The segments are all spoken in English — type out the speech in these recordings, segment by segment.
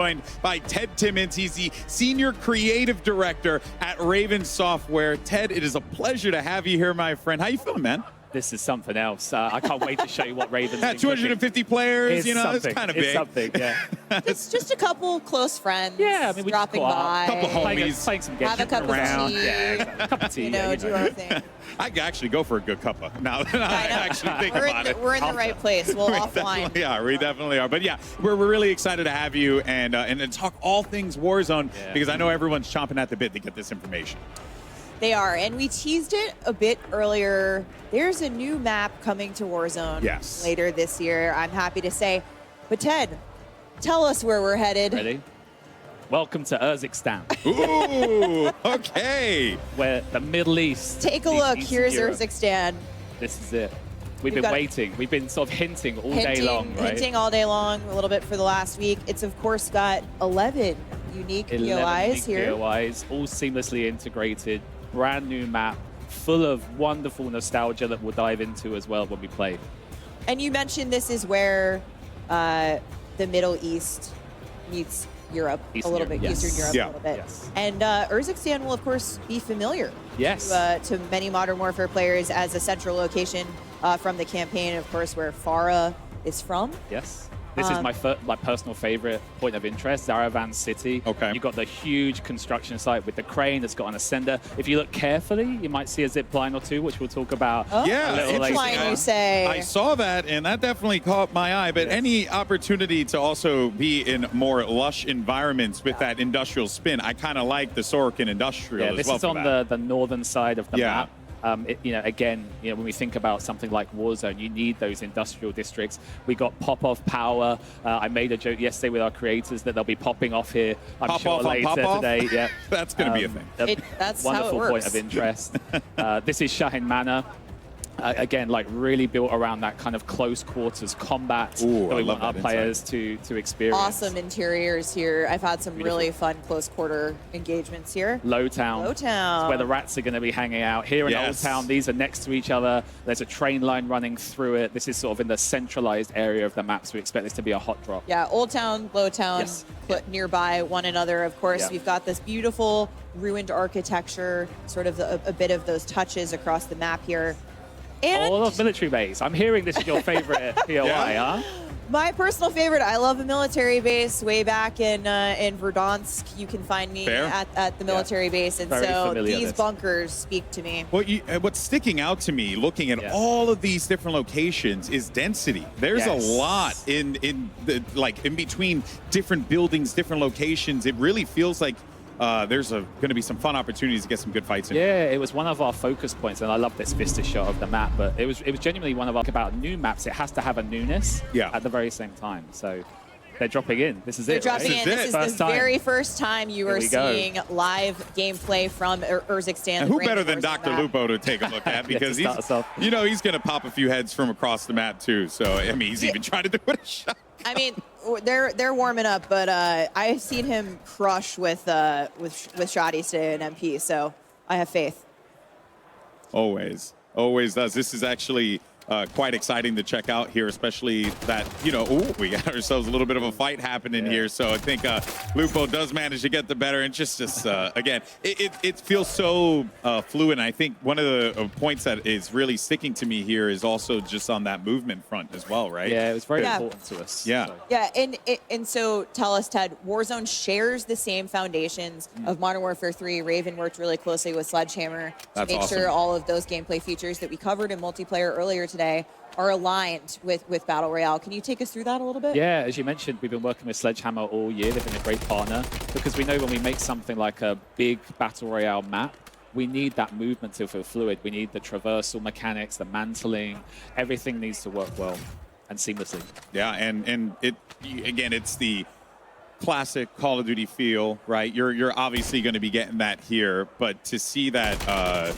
Joined by Ted Timmons. He's the Senior Creative Director at Raven Software. Ted, it is a pleasure to have you here, my friend. How you feeling, man? This is something else. I can't wait to show you what Raven's Yeah, 250 players, you know, it's kind of big. It's something, yeah. It's just a couple close friends. Yeah, I mean, we dropping just by. A couple homies. Playing some games Have a cup around. of tea. Yeah, exactly. A cup of tea. You know, do our thing. I could actually go for a good cuppa now that I actually think about it. We're in the right place. We'll offline. Yeah, we definitely are. But yeah, we're really excited to have you and to talk all things Warzone because I know everyone's chomping at the bit to get this information. They are, and we teased it a bit earlier. There's a new map coming to Warzone later this year, I'm happy to say. But Ted, tell us where we're headed. Ready? Welcome to Urzikstan. Ooh, okay. Where the Middle East. Take a look. Here's Urzikstan. This is it. We've been waiting. We've been sort of hinting all day long, right? Hinting all day long, a little bit for the last week. It's, of course, got 11 unique POIs here. POIs, all seamlessly integrated. Brand new map, full of wonderful nostalgia that we'll dive into as well when we play. And you mentioned this is where the Middle East meets Europe a little bit, Eastern Europe a little bit. Yes. And Urzikstan will, of course, be familiar to many Modern Warfare players as a central location from the campaign, of course, where Farah is from. Yes. This is my personal favorite point of interest, Zaravan City. Okay. You've got the huge construction site with the crane that's got an ascender. If you look carefully, you might see a zip line or two, which we'll talk about a little later. Zip line, you say. I saw that, and that definitely caught my eye. But any opportunity to also be in more lush environments with that industrial spin, I kind of like the Sorokin Industrial as well. This is on the northern side of the map. Again, when we think about something like Warzone, you need those industrial districts. We got pop-off power. I made a joke yesterday with our creators that they'll be popping off here, I'm sure, later today. Yeah, that's going to be a thing. That's wonderful how it works. Point of interest. This is Shahin Manor. Again, like really built around that kind of close quarters combat that we want our players to experience. Awesome interiors here. I've had some really fun close quarter engagements here. Lowtown. Lowtown. It's where the rats are going to be hanging out. Here in Old Town, these are next to each other. There's a train line running through it. This is sort of in the centralized area of the map, so we expect this to be a hot drop. Yeah, Old Town, Lowtown, put nearby one another. Of course, we've got this beautiful ruined architecture, sort of a bit of those touches across the map here. And all of military base. I'm hearing this is your favorite POI, huh? My personal favorite. I love a military base. Way back in Verdansk, you can find me at the military base, and so these bunkers speak to me. Well, what's sticking out to me, looking at all of these different locations, is density. There's a lot in between different buildings, different locations. It really feels like there's going to be some fun opportunities to get some good fights in. Yeah, it was one of our focus points, and I love this vista shot of the map, but it was genuinely one of our, about new maps, it has to have a newness at the very same time. So they're dropping in. This is it. They're dropping in. This is the very first time you are seeing live gameplay from Urzikstan. And who better than Dr. Lupo to take a look at, because he's going to pop a few heads from across the map too. So I mean, he's even trying to do it a shot. I mean, they're warming up, but I've seen him crush with shotties today in MP, so I have faith. Always does. This is actually quite exciting to check out here, especially that, we got ourselves a little bit of a fight happening here. So I think Lupo does manage to get the better. And just again, it feels so fluid. And I think one of the points that is really sticking to me here is also just on that movement front as well, right? Yeah, it was very important to us. Yeah. So. Yeah, and so tell us, Ted, Warzone shares the same foundations of Modern Warfare 3. Raven worked really closely with Sledgehammer to make sure all of those gameplay features that we covered in multiplayer earlier today are aligned with Battle Royale. Can you take us through that a little bit? Yeah, as you mentioned, we've been working with Sledgehammer all year. They've been a great partner, because we know when we make something like a big Battle Royale map, we need that movement to feel fluid. We need the traversal mechanics, the mantling. Everything needs to work well and seamlessly. Yeah, and it's the classic Call of Duty feel, right? You're obviously going to be getting that here, but to see that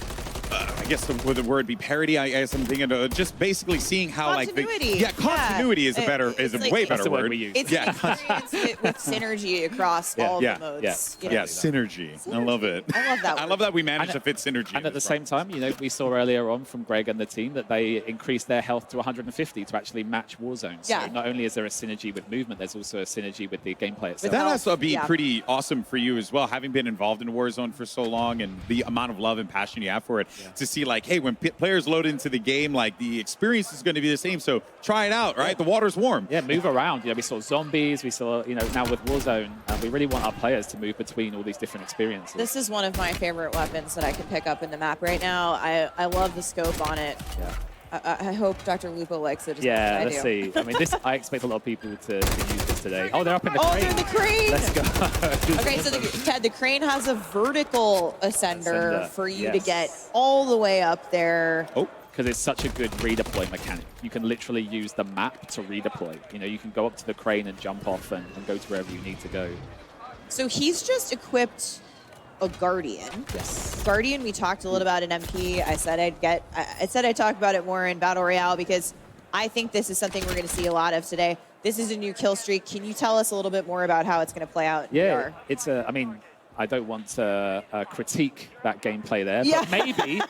guess would the word be parody? I guess I'm thinking of just basically seeing how Continuity. Continuity is a way better word. We use. It's an experience with synergy across all of the modes. Synergy. I love it. I love that. I love that we managed to fit synergy. And at the same time, we saw earlier on from Greg and the team that they increased their health to 150 to actually match Warzone. So not only is there a synergy with movement, there's also a synergy with the gameplay itself. But that has to be pretty awesome for you as well, having been involved in Warzone for so long and the amount of love and passion you have for it, to see like, hey, when players load into the game, like the experience is going to be the same. So try it out, right? The water's warm. Yeah, move around. We saw zombies. We saw, now with Warzone, we really want our players to move between all these different experiences. This is one of my favorite weapons that I can pick up in the map right now. I love the scope on it. Yeah. I hope Dr. Lupo likes it as yeah, much as I let's do. see. I mean, I expect a lot of people to use this today. Oh, they're up in the crane. They're in the crane. Let's go. Okay, so Ted, the crane has a vertical ascender for you to get all the way up there. Oh, because it's such a good redeploy mechanic. You can literally use the map to redeploy. You can go up to the crane and jump off and go to wherever you need to go. So he's just equipped a Guardian. Yes. Guardian, we talked a little about in MP. I said I'd talk about it more in Battle Royale because I think this is something we're going to see a lot of today. This is a new kill streak. Can you tell us a little bit more about how it's going to play out in VR? It's I don't want to critique that gameplay there, but maybe,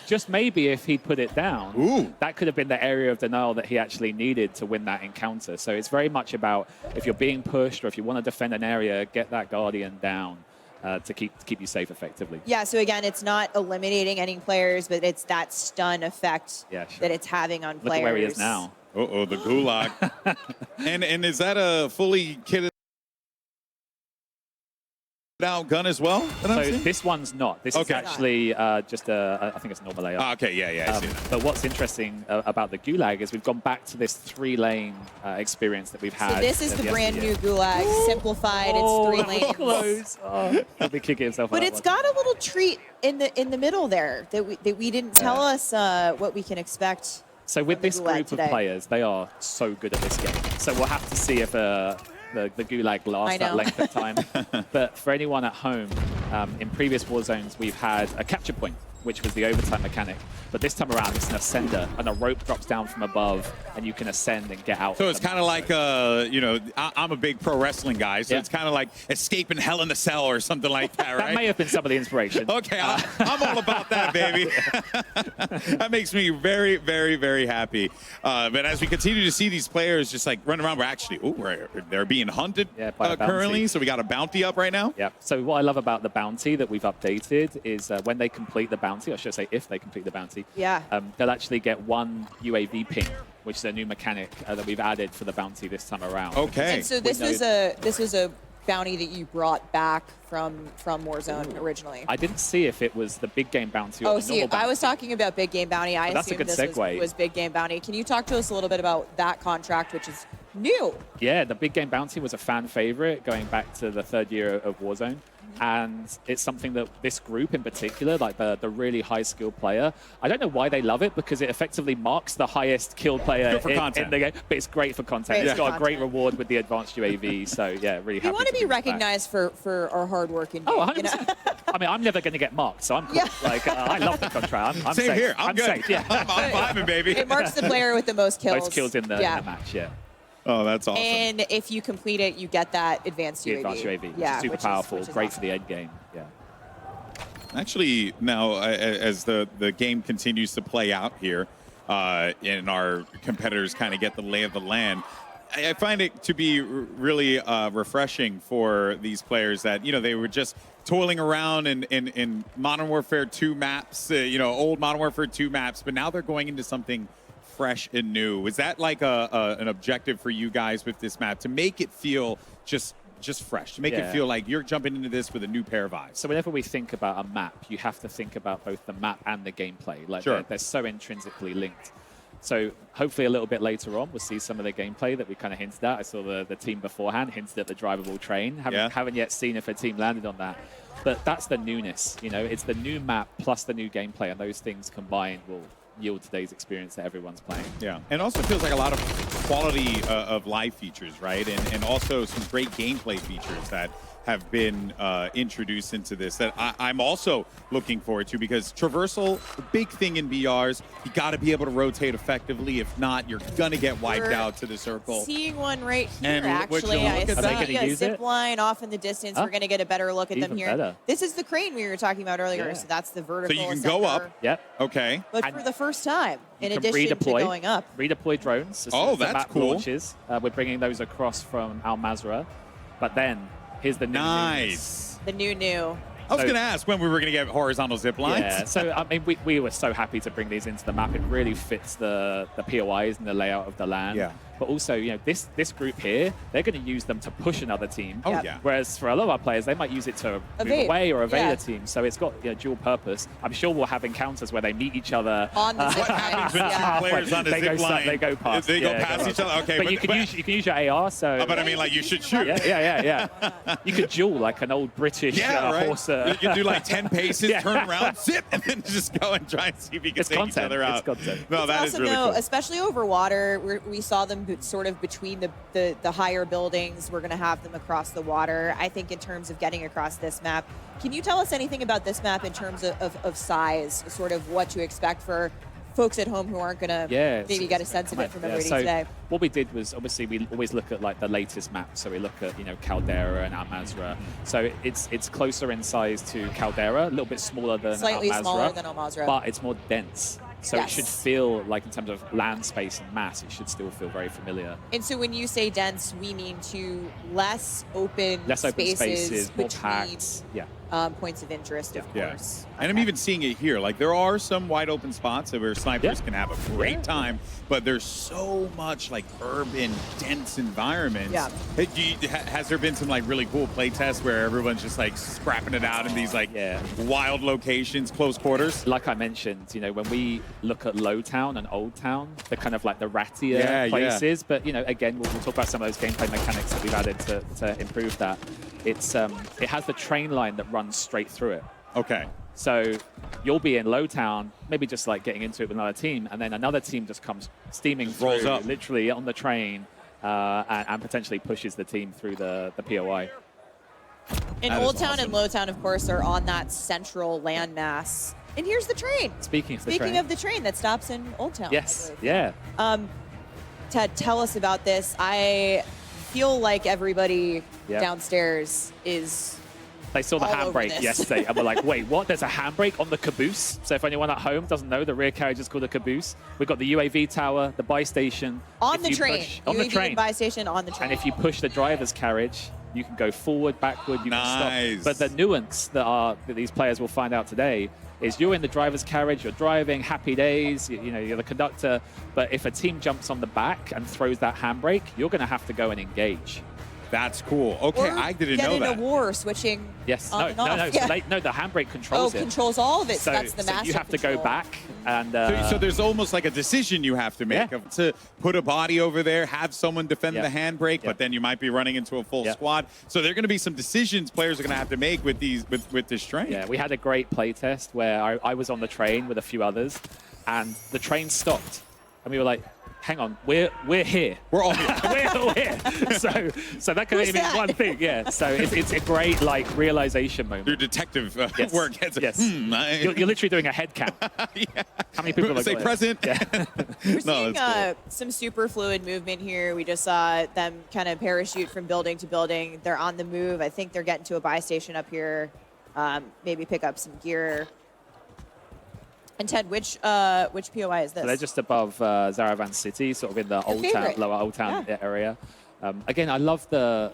just maybe if he put it down, that could have been the area of denial that he actually needed to win that encounter. So it's very much about if you're being pushed or if you want to defend an area, get that Guardian down. To keep you safe effectively. Yeah, so again, it's not eliminating any players, but it's that stun effect that it's having on players. Look at where he is now. Uh-oh, the Gulag. and is that a fully kitted out gun as well? So this one's not. This is actually just I think it's normal AR. Okay, I see that. But what's interesting about the Gulag is we've gone back to this 3-lane experience that we've had. So this is the brand new Gulag, simplified. It's 3 lanes. Close. He'll be kicking himself. But it's got a little treat in the middle there that we didn't tell us what we can expect. So with this group of players, they are so good at this game. So we'll have to see if the Gulag lasts that length of time. But for anyone at home, in previous Warzones, we've had a capture point, which was the overtime mechanic. But this time around, it's an ascender, and a rope drops down from above, and you can ascend and get out. So it's kind of like, I'm a big pro wrestling guy, so it's kind of like escaping Hell in a Cell or something like that, right? That may have been some of the inspiration. Okay, I'm all about that, baby. That makes me very, very, very happy. But as we continue to see these players just like run around, they're being hunted currently, so we got a bounty up right now. Yeah, so what I love about the bounty that we've updated is when they complete the bounty, or should I say if they complete the bounty, they'll actually get 1 UAV ping, which is a new mechanic that we've added for the bounty this time around. Okay. And so this was a bounty that you brought back from Warzone originally. I didn't see if it was the big game bounty or the normal bounty. I was talking about big game bounty. I assumed this was big game bounty. Can you talk to us a little bit about that contract, which is new? Yeah, the big game bounty was a fan favorite going back to the 3rd year of Warzone. And it's something that this group in particular, like the really high skilled player, I don't know why they love it because it effectively marks the highest killed player in the game. But it's great for content. It's got a great reward with the advanced UAV. So yeah, really happy. We want to be recognized for our hard work in game. Oh, 100%. I mean, I'm never going to get marked, so I'm cool. Like, I love the contract. I'm Same safe. here. I'm good. Safe. Yeah. I'm vibing, baby. It marks the player with the most kills. Most kills in the match, yeah. Oh, that's awesome. And if you complete it, you get that advanced UAV. Advanced UAV, which is super powerful, great awesome. for the end game. Yeah. Actually, now, as the game continues to play out here, and our competitors kind of get the lay of the land, I find it to be really refreshing for these players that, they were just toiling around in Modern Warfare 2 maps, old Modern Warfare 2 maps, but now they're going into something fresh and new. Is that like an objective for you guys with this map, to make it feel just fresh, to make it feel like you're jumping into this with a new pair of eyes? So whenever we think about a map, you have to think about both the map and the gameplay. Like they're so intrinsically linked. So hopefully a little bit later on, we'll see some of the gameplay that we kind of hinted at. I saw the team beforehand hinted at the drivable train. Haven't yet seen if a team landed on that. But that's the newness. It's the new map plus the new gameplay, and those things combined will yield today's experience that everyone's playing. Yeah, and also feels like a lot of quality of life features, right? And also some great gameplay features that have been introduced into this that I'm also looking forward to, because Traversal, the big thing in BRs, you got to be able to rotate effectively. If not, you're going to get wiped out to the circle. Seeing one right here, And actually. I see a use zip it? line off in the distance. We're going to get a better look at them Even here. better. This is the crane we were talking about earlier, Yeah. so that's the So vertical you can go up. ascender. Yep. Okay. But And for the first time, in You can addition to redeploy, going up. redeploy drones. As Oh, soon as the that's map cool. launches, we're bringing those across from Al Mazrah. But then here's the new Nice. The new. I was So- going to ask when we were going to get horizontal zip lines. Yeah, so I mean, we were so happy to bring these into the map. It really fits the POIs and the layout of the land. Yeah. But also, you know, this group here, they're going to use them to push another team. Oh, Yep. yeah. Whereas for a lot of our players, they might use it to move Evade. away or evade Yeah. a team. So it's got dual purpose. I'm sure we'll have encounters where they meet each other. On the zip What lines, happens when yeah. two players on a They go zip so- line? they go past. They go Yeah, past each other? Okay. But you can use your AR. So But I mean, like, you should shoot. yeah. You could duel like an old British Yeah, right. horse. You can do like 10 paces, Yeah. turn around, zip, and then just go and try and see if you can It's take content. each other out. It's content. No, It's that is awesome, really though, cool. especially over water. We saw them sort of between the higher buildings. We're going to have them across the water. I think in terms of getting across this map, can you tell us anything about this map in terms of size, sort of what to expect for folks at home who aren't going to maybe get a sense of it from everybody so today? What we did was, obviously, we always look at like the latest maps. So we look at Caldera and Al Mazrah. So it's closer in size to Caldera, a little bit smaller than Slightly Al Mazrah, smaller than Al Mazrah. but it's more dense. So Yes. it should feel like, in terms of land space and mass, it should still feel very familiar. And so when you say dense, we mean to less open Less open spaces, more between packed. Yeah. points of interest, of Yeah. course. And I'm Okay. even seeing it here. Like, there are some wide open spots where snipers Yeah. can have a great time, but there's so much like urban, dense environments. Yeah. Hey, has there been some like really cool play tests where everyone's just like scrapping it out in these like wild locations, close quarters? Like I mentioned, when we look at Low Town and Old Town, they're kind of like the rattier Yeah, places. But again, we'll talk about some of those gameplay mechanics that we've added to improve that. It has the train line that runs straight through it. Okay. So you'll be in Low Town, maybe just like getting into it with another team, and then another team just comes steaming rolls through, up. literally on the train, and potentially pushes the team through the POI. And That is Old Town awesome. and Low Town, of course, are on that central landmass. And here's the train. Speaking of the Speaking train. of the train that stops in Old Town. I Yes, believe. yeah. Ted, tell us about this. I feel like everybody Yeah. downstairs is They saw the all over handbrake this. yesterday and were like, wait, what? There's a handbrake on the caboose? So if anyone at home doesn't know, the rear carriage is called a caboose. We've got the UAV tower, the buy station. on If the you train. push- on the UAV train. buy station on the train. And if you push the driver's carriage, you can go forward, backward, you Nice. can stop. But the nuance that these players will find out today is you're in the driver's carriage, you're driving, happy days, you're the conductor. But if a team jumps on the back and throws that handbrake, you're going to have to go and engage. That's cool. Okay, Or I didn't get know in that. a war switching Yes, on no, and no, off. no. Yeah. So the handbrake controls it. controls all of it. So, That's the so master you have to go control. back and So there's almost like a decision you have to make Yeah. to put a body over there, have someone defend Yeah. the handbrake, Yeah. but then you might be running into a full Yeah. squad. So there are going to be some decisions players are going to have to make with this train. yeah, we had a great play test where I was on the train with a few others, and the train stopped, and we were like, "Hang on, we're here. We're all here. we're here." So that can Who's only mean that? one thing. Yeah. So it's a great realization moment. Your detective Yes. work. It's Yes. like, You're literally doing a head count. yeah. How many people are Say like present. Yeah. We're No, seeing that's some super fluid movement here. We just saw them kind of parachute from building to building. They're on the move. I think they're getting to a buy station up here. Maybe pick up some gear. And Ted, which POI is this? So they're just above Zaravan City, sort of in the old town, favorite. lower old town area. Again, I love the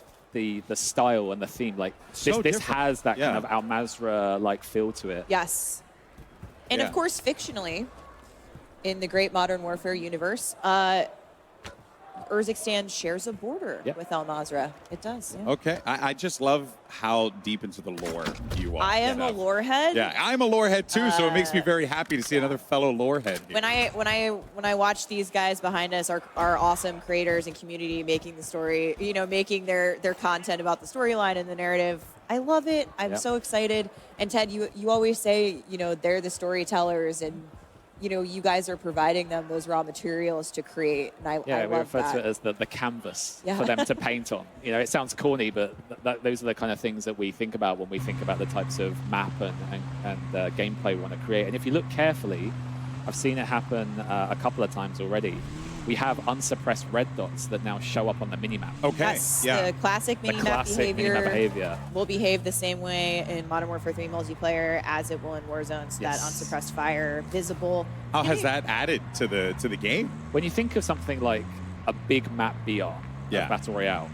style and the theme. Like So this different. has that Yeah. kind of Al Mazrah like feel to it. Yes. And Yeah. of course, fictionally, in the great Modern Warfare universe, Urzikstan shares a border Yep. with Al Mazrah. It does. Yeah. Okay, I just love how deep into the lore you are. I am a lore head. Yeah, I'm a lore head too, so it makes me very happy to see another fellow lore head here. When I watch these guys behind us, our awesome creators and community making the story, making their content about the storyline and the narrative, I love it. I'm Yep. so excited. And Ted, you always say, they're the storytellers, and you know, you guys are providing them those raw materials to create. And I Yeah, we love refer that. to it as the canvas Yeah. for them to paint on. You know, it sounds corny, but those are the kind of things that we think about when we think about the types of map and gameplay we want to create. And if you look carefully, I've seen it happen a couple of times already. We have unsuppressed red dots that now show up on the minimap. Okay. Yes, Yeah. the classic The minimap classic minimap behavior. will behave the same way in Modern Warfare 3 multiplayer as it will in Warzone. So Yes. that unsuppressed fire, visible. How has that added to the game? When you think of something like a big map BR, Yeah. like Battle Royale,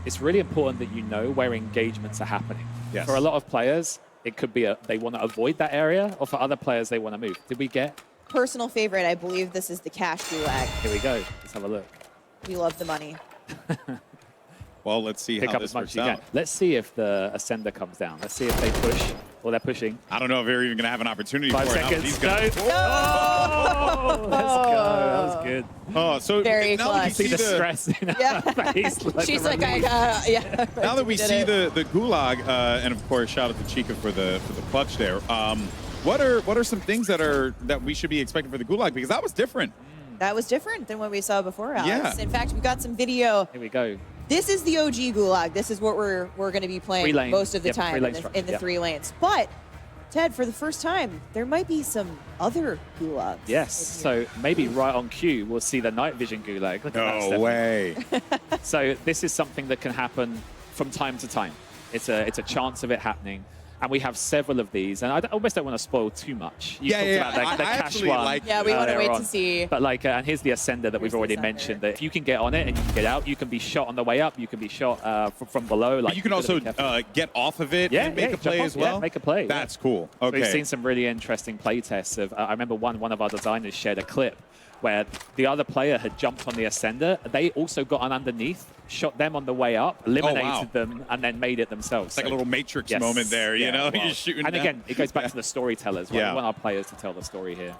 it's really important that you know where engagements are happening. Yes. For a lot of players, it could be they want to avoid that area, or for other players, they want to move. Did we get? Personal favorite, I believe this is the cash gulag. Here we go. Let's have a look. We love the money. Well, let's see Pick how up this as much works as you out. can. Let's see if the Ascender comes down. Let's see if they push, or they're pushing. I don't know if they're even going to have an opportunity 5 for it. seconds. He's Go. gonna- Oh, let's go. That was good. Oh, so Very now that we clutch. See see the the stress in her Yeah. face. Like She's the like, relief. yeah. now that we did see it. the Gulag, and of course, shout out to Chica for the clutch there. What are some things that we should be expecting for the Gulag, because that was different. That was different than what we saw before, Alex. Yeah. In fact, we got some video. Here we go. This is the OG Gulag. This is what we're going to be playing 3 lanes. most of the Yep, time 3 in lane the, structure. in the Yep. 3 lanes. But, Ted, for the first time, there might be some other Gulags. Yes. in here. So maybe right on cue, we'll see the night vision Gulag. Look at that, No Stephanie. way. So this is something that can happen from time to time. It's a chance of it happening. And we have several of these, and I almost don't want to spoil too much. You talked about the I cash actually one. like Yeah, we want to earlier wait on. to see. But like, and here's the Ascender that we've Here's the already Ascender. mentioned. That if you can get on it and you can get out, you can be shot on the way up. You can be shot from below. Like But you can you've got to also be careful. get off of it Yeah, and make yeah, a play jump as off, yeah, well. make a play, yeah. That's cool. So Okay. we've seen some really interesting play tests of. I remember one of our designers shared a clip where the other player had jumped on the Ascender. They also got on underneath, shot them on the way up, eliminated them, and then made it themselves. It's like a little Matrix moment there, you know? You're shooting and down. again, it goes back to the storytellers. Yeah. We want our players to tell the story here.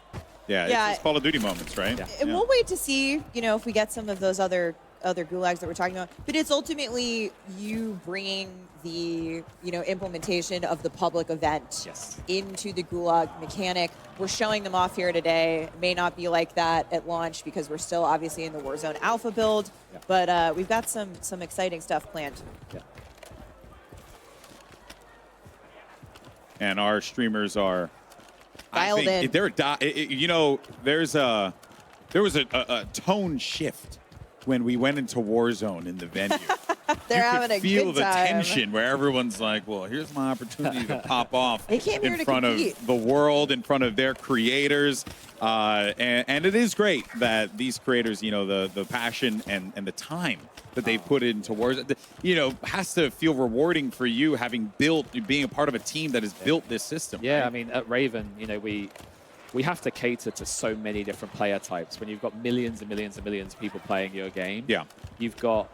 Yeah, Yeah. it's Call of Duty moments, right? Yeah. And we'll wait to see, you know, if we get some of those other Gulags that we're talking about. But it's ultimately you bringing the, you know, implementation of the public event Yes. into the Gulag mechanic. We're showing them off here today. It may not be like that at launch because we're still obviously in the Warzone Alpha build. Yeah. But we've got some exciting stuff planned. Yeah. And our streamers are Dialed in. They're you know, there was a tone shift when we went into Warzone in the venue. They're You having could a feel good the time. tension where everyone's like, well, here's my opportunity to pop off They came here in to front compete. of the world, in front of their creators. And it is great that these creators, you know, the passion and the time that they put into Warzone, you know, has to feel rewarding for you being a part of a team that has built this system. Yeah, right? I mean, at Raven, you know, we have to cater to so many different player types. When you've got millions and millions and millions of people playing your game, Yeah. you've got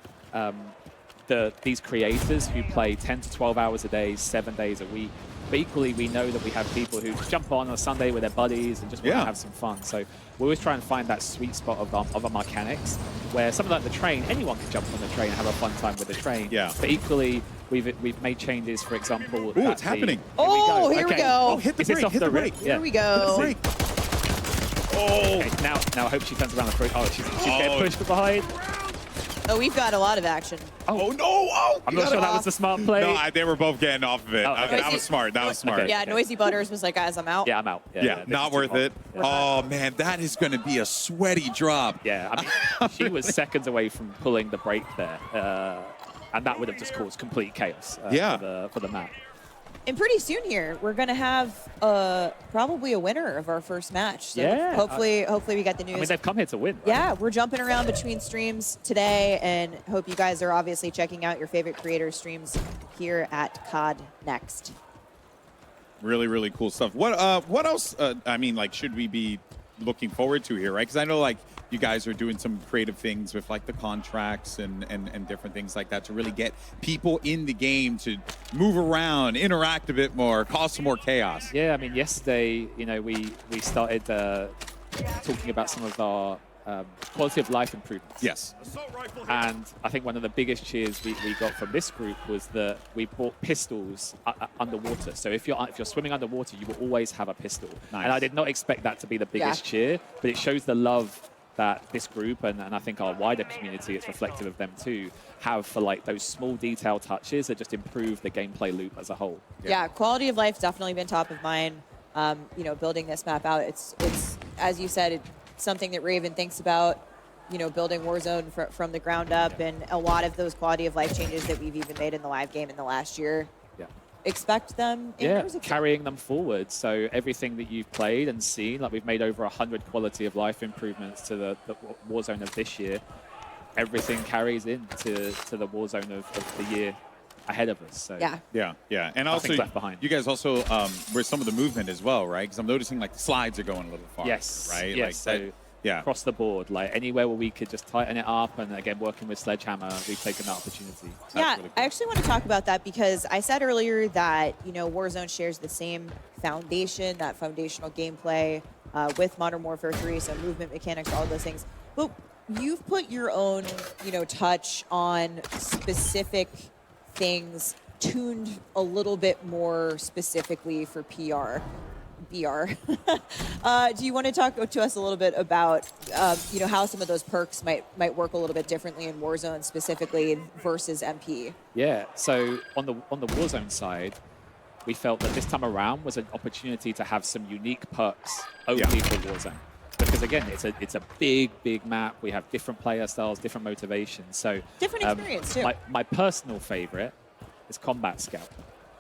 these creators who play 10 to 12 hours a day, 7 days a week. But equally, we know that we have people who jump on a Sunday with their buddies and just want Yeah. to have some fun. So we always try and find that sweet spot of our mechanics, where something like the train, anyone can jump on the train and have a fun time with the train. Yeah. But equally, we've made changes, for example. Ooh, it's happening. Oh, here we Okay. go. Oh, hit the Is this brake, off hit the rip? brake. Yeah. Here we go. Break. Oh, Okay, now I hope she turns around the front. Oh, she's Oh. getting pushed from behind. Oh, we've got a lot of action. oh no! Oh, I'm you not got sure it. that was the smart play. No, they were both getting off of it. Oh, okay. That was smart. That was smart. Okay. Yeah, Noisy Butters was like, guys, I'm out. Yeah, I'm out. Yeah, this not is too worth hot. it. Yeah. Oh man, that is going to be a sweaty drop. Yeah, I mean, she was seconds away from pulling the brake there, and that would have just caused complete chaos Yeah. for the map. And pretty soon here, we're going to have probably a winner of our first match. So Yeah. hopefully we get the news. I mean, they've come here to win. Right? Yeah, we're jumping around between streams today, and hope you guys are obviously checking out your favorite creator streams here at COD Next. Really, really cool stuff. What else? I mean, like, should we be looking forward to here, right? Because I know, like, you guys are doing some creative things with, like, the contracts and different things like that to really get people in the game to move around, interact a bit more, cause some more chaos. Yeah, I mean, yesterday, you know, we started talking about some of our quality of life improvements. Yes. And I think one of the biggest cheers we got from this group was that we brought pistols underwater. So if you're swimming underwater, you will always have a pistol. Nice. And I did not expect that to be the biggest cheer, but it shows the love that this group and I think our wider community, it's reflective of them too, have for like those small detail touches that just improve the gameplay loop as a whole. Yeah, quality of life's definitely been top of mind. You know, building this map out, it's as you said, it's something that Raven thinks about. You know, building Warzone from the ground up, and a lot of those quality of life changes that we've even made in the live game in the last year. Yeah. Expect them. Carrying them forward. So everything that you've played and seen, like we've made over 100 quality of life improvements to the Warzone of this year. Everything carries into the Warzone of the year ahead of us. So yeah. And also, left behind. you guys also were some of the movement as well, right? Because I'm noticing like the slides are going a little far. Yes. Right. Yes. Like So yeah. across the board, like anywhere where we could just tighten it up, and again working with Sledgehammer, we've taken that opportunity. Yeah, really cool. I actually want to talk about that because I said earlier that, you know, Warzone shares the same foundation, that foundational gameplay with Modern Warfare 3, so movement mechanics, all of those things. But you've put your own, you know, touch on specific things tuned a little bit more specifically for BR. Do you want to talk to us a little bit about, you know, how some of those perks might work a little bit differently in Warzone specifically versus MP? Yeah. So on the Warzone side, we felt that this time around was an opportunity to have some unique perks only for Warzone. Because again, it's a big map. We have different player styles, different motivations. So different experience too. My personal favorite is Combat Scout.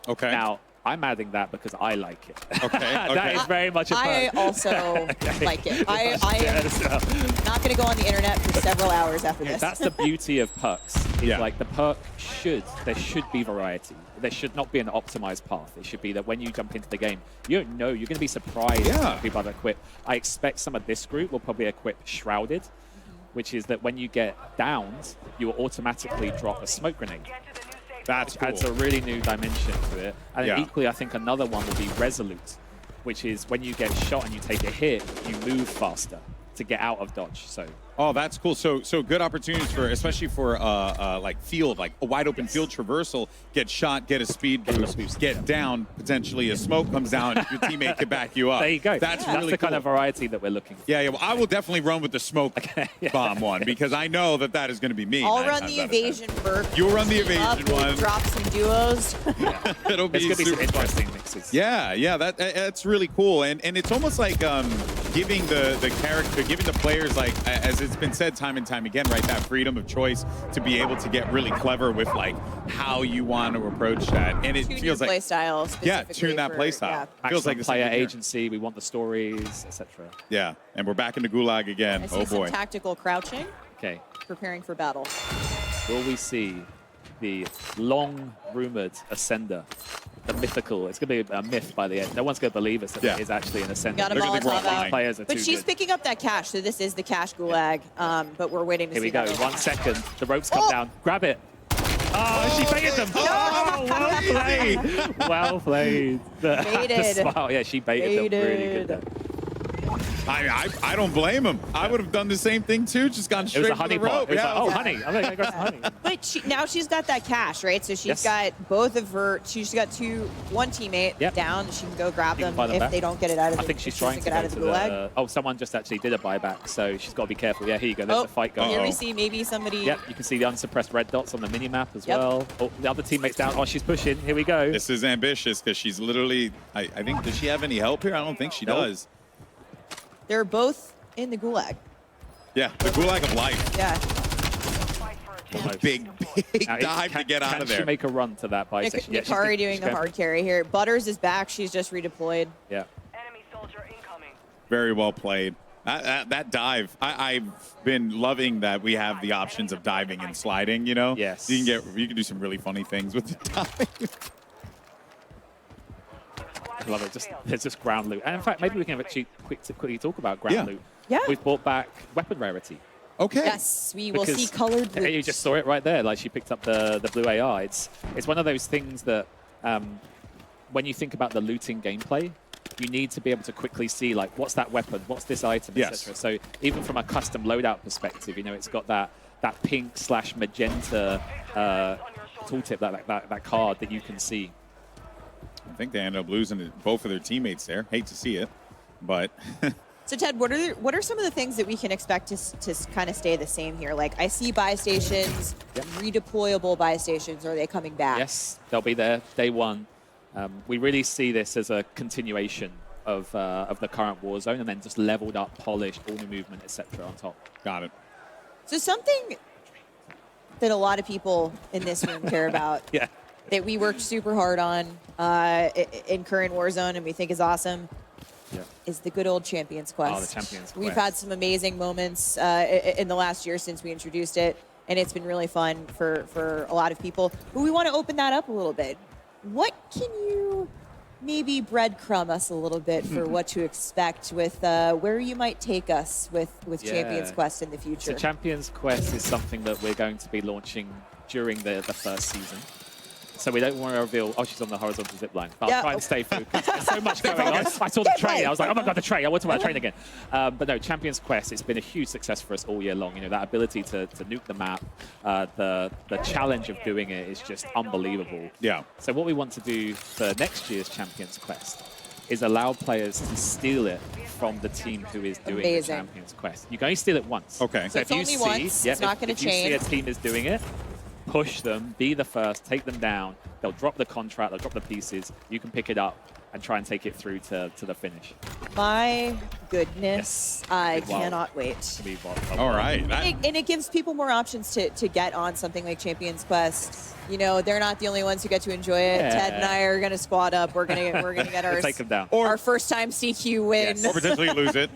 Okay. Now, I'm adding that because I like it. Okay. That is very much a perk. I also like it. I am not going to go on the internet for several hours after this. That's the beauty of perks. Is like the perk there should be variety. There should not be an optimized path. It should be that when you jump into the game, you don't know. You're going to be surprised when people have equipped. I expect some of this group will probably equip Shrouded, which is that when you get downed, you will automatically drop a smoke grenade. That's cool. Adds a really new dimension to it. And then equally, I think another one will be Resolute, which is when you get shot and you take a hit, you move faster to get out of dodge. So. Oh, that's cool. So good opportunities for, especially for like field, like a wide open field traversal, get shot, get a speed boost, get down, potentially a smoke comes down, your teemmate can back you up. There you go. That's really the cool. kind of variety that we're looking for. Yeah, well, I will definitely run with the smoke bomb one because I know that is going to be me. I'll run the evasion perk. You'll run the evasion one. Drop some duos. It'll be There's going to be some super interesting mixes. Yeah, that's really cool, and it's almost like giving the character, giving the players, like as it's been said time and time again, right, that freedom of choice to be able to get really clever with like how you want to approach that, and it feels like play style. Tune that play style. Feels like player agency. We want the stories, etc. Yeah, and we're back into Gulag again. I see Oh boy. some tactical crouching. Okay. Preparing for battle. Will we see the long-rumored Ascender? The mythical. It's going to be a myth by the end. No one's going to believe us that it is actually an Ascender. Got a Molotov out. Players are but she's picking up that cash, so this is the cash Gulag. But we're waiting to see. Here we go. 1 second. The ropes come down. Grab it. Oh, she baited them. Oh, well played. Well played. Baited. The smile. Yeah, she baited them really good. I don't blame him. I would have done the same thing too, just gone straight for the rope. It was like, oh, honey. I'm going to go for honey. But now she's got that cash, right? So she's got both of her. She's got one teammate down. She can go grab them if they don't get it out of the. I think she's trying to get out of the Gulag. Oh, someone just actually did a buyback, so she's got to be careful. Yeah, here you go. There's a fight going. Here we see maybe somebody. Yep, you can see the unsuppressed red dots on the mini-map as well. Oh, the other teammate's down. Oh, she's pushing. Here we go. This is ambitious because she's literally, I think, does she have any help here? I don't think she does. They're both in the Gulag. Yeah, the Gulag of life. Yeah. Big dive to get out of there. Can she make a run to that buy section? Nikari doing the hard carry here. Butters is back. She's just redeployed. Yeah. Enemy soldier incoming. Very well played. That dive, I've been loving that we have the options of diving and sliding, you know? Yes. You can do some really funny things with the dive. I love it. There's just ground loot. And in fact, maybe we can actually quickly talk about ground loot. Yeah. We've brought back weapon rarity. Okay. Yes, we will see colored boots. You just saw it right there. Like she picked up the blue AR. It's one of those things that when you think about the looting gameplay, you need to be able to quickly see, like, what's that weapon, what's this item, Yes. etc. So even from a custom loadout perspective, you know, it's got that pink/magenta tooltip, that card that you can see. I think they ended up losing both of their teammates there. Hate to see it, but So Ted, what are some of the things that we can expect to kind of stay the same here? Like, I see buy stations, redeployable buy stations. Are they coming back? Yes, they'll be there day one. We really see this as a continuation of the current Warzone, and then just leveled up, polished, all new movement, etc. on top. got it. So something that a lot of people in this room care about, Yeah. that we worked super hard on in current Warzone and we think is awesome, is the good old Champions Quest. Oh, the Champions We've Quest. had some amazing moments in the last year since we introduced it, and it's been really fun for a lot of people. But we want to open that up a little bit. What can you maybe breadcrumb us a little bit for what to expect with where you might take us with Champions Quest in the future? So Champions Quest is something that we're going to be launching during the first season. So we don't want to reveal, oh, she's on the horizontal zip line. But I'll try and stay focused. There's so much going on. I saw the train. I was like, oh my God, the train. I want to talk about the train again. But no, Champions Quest, it's been a huge success for us all year long. You know, that ability to nuke the map, the challenge of doing it is just unbelievable. Yeah. So what we want to do for next year's Champions Quest is allow players to steal it from the team who is doing the Champions Quest. You can only steal it once. Okay. So if it's you only see, once. yeah, It's not gonna if you see a change. team is doing it, push them, be the first, take them down. They'll drop the contract, they'll drop the pieces. You can pick it up and try and take it through to the finish. My goodness, I Wow. cannot wait. To be wild. All right. And it gives people more options to get on something like Champions Quest. You know, they're not the only ones who get to enjoy it. Yeah. Ted and I are going to squad up. We're gonna get our Take them down. our first time CQ win. Yes. Or potentially lose it.